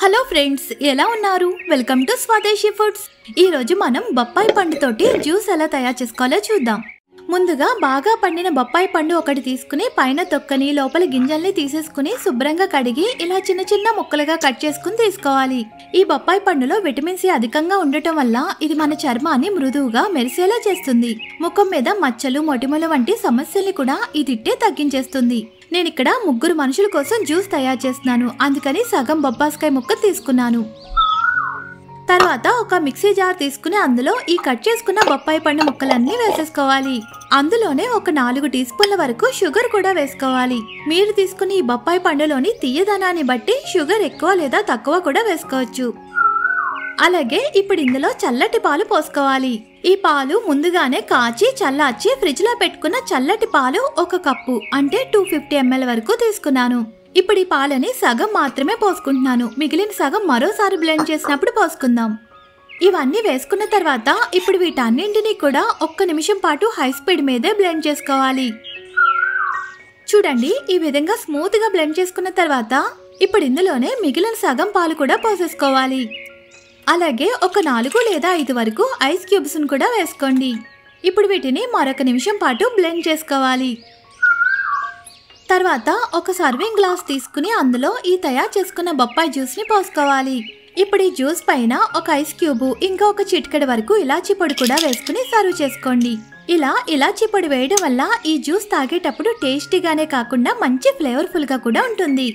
Hello friends, ఎలా ఉన్నారు? Welcome to స్వదేశీ ఫుడ్స్. ఈ రోజు మనం బొప్పాయి పండుతోటి జ్యూస్ ఎలా తయారు చేసుకోవాలో చూద్దాం. ముందుగా బాగా పండిన బొప్పాయి పండు ఒకటి తీసుకుని పైన తొక్కని లోపల గింజల్ని తీసేసుకుని శుభ్రంగా కడిగి ఇలా చిన్న చిన్న ముక్కలుగా కట్ చేసుకుని తీసుకోవాలి. ఈ బొప్పాయి పండులో విటమిన్ సి అధికంగా ఉండటం వల్ల ఇది మన చర్మాన్ని మృదువుగా మెరిసేలా చేస్తుంది. ముఖం మీద మచ్చలు, మొటిమలు వంటి సమస్యల్ని కూడా ఇదిట్టే తగ్గించేస్తుంది. నేను ఇక్కడ 3 మనుషుల కోసం జ్యూస్ తయారు చేస్తున్నాను. అందుకని సగం బొప్పాస్కాయ ముక్క తీసుకున్నాను. తర్వాత ఒక మిక్సీ జార్ తీసుకుని అందులో ఈ కట్ చేసుకున్న బొప్పాయి పండు ముక్కలన్నీ వేసేసుకోవాలి. అందులోనే ఒక 4 టీ స్పూన్ల వరకు షుగర్ కూడా వేసుకోవాలి. మీరు తీసుకుని ఈ బొప్పాయి పండులోని తీయదనాన్ని బట్టి షుగర్ ఎక్కువ లేదా తక్కువ కూడా వేసుకోవచ్చు. అలాగే ఇప్పుడు ఇందులో చల్లటి పాలు పోసుకోవాలి. ఈ పాలు ముందుగానే కాచి చల్లార్చి ఫ్రిడ్జ్ లో పెట్టుకున్న చల్లటి పాలు 1 కప్పు అంటే 250 ml వరకు తీసుకున్నాను. ఇప్పుడు ఈ పాలని సగం మాత్రమే పోసుకుంటున్నాను. మిగిలిన సగం మరోసారి బ్లెండ్ చేసినప్పుడు పోసుకుందాం. ఇవన్నీ వేసుకున్న తర్వాత ఇప్పుడు వీటన్నింటినీ కూడా 1 నిమిషం పాటు హై స్పీడ్ మీదే బ్లెండ్ చేసుకోవాలి. చూడండి, ఈ విధంగా స్మూత్ గా బ్లెండ్ చేసుకున్న తర్వాత ఇప్పుడు ఇందులోనే మిగిలిన సగం పాలు కూడా పోసేసుకోవాలి. అలాగే ఒక 4 లేదా 5 వరకు ఐస్ క్యూబ్స్ కూడా వేసుకోండి. ఇప్పుడు వీటిని మరొక నిమిషం పాటు బ్లెండ్ చేసుకోవాలి. తర్వాత ఒక సర్వింగ్ గ్లాస్ తీసుకుని అందులో ఈ తయారు చేసుకున్న బొప్పాయి జ్యూస్ ని పోసుకోవాలి. ఇప్పుడు ఈ జ్యూస్ పైన ఒక ఐస్ క్యూబ్ ఇంకా ఒక చిటికెడు వరకు ఇలాచీ పొడి కూడా వేసుకుని సర్వ్ చేసుకోండి. ఇలా ఇలాచీ పొడి వేయడం వల్ల ఈ జ్యూస్ తాగేటప్పుడు టేస్టీగానే కాకుండా మంచి ఫ్లేవర్ఫుల్ గా కూడా ఉంటుంది.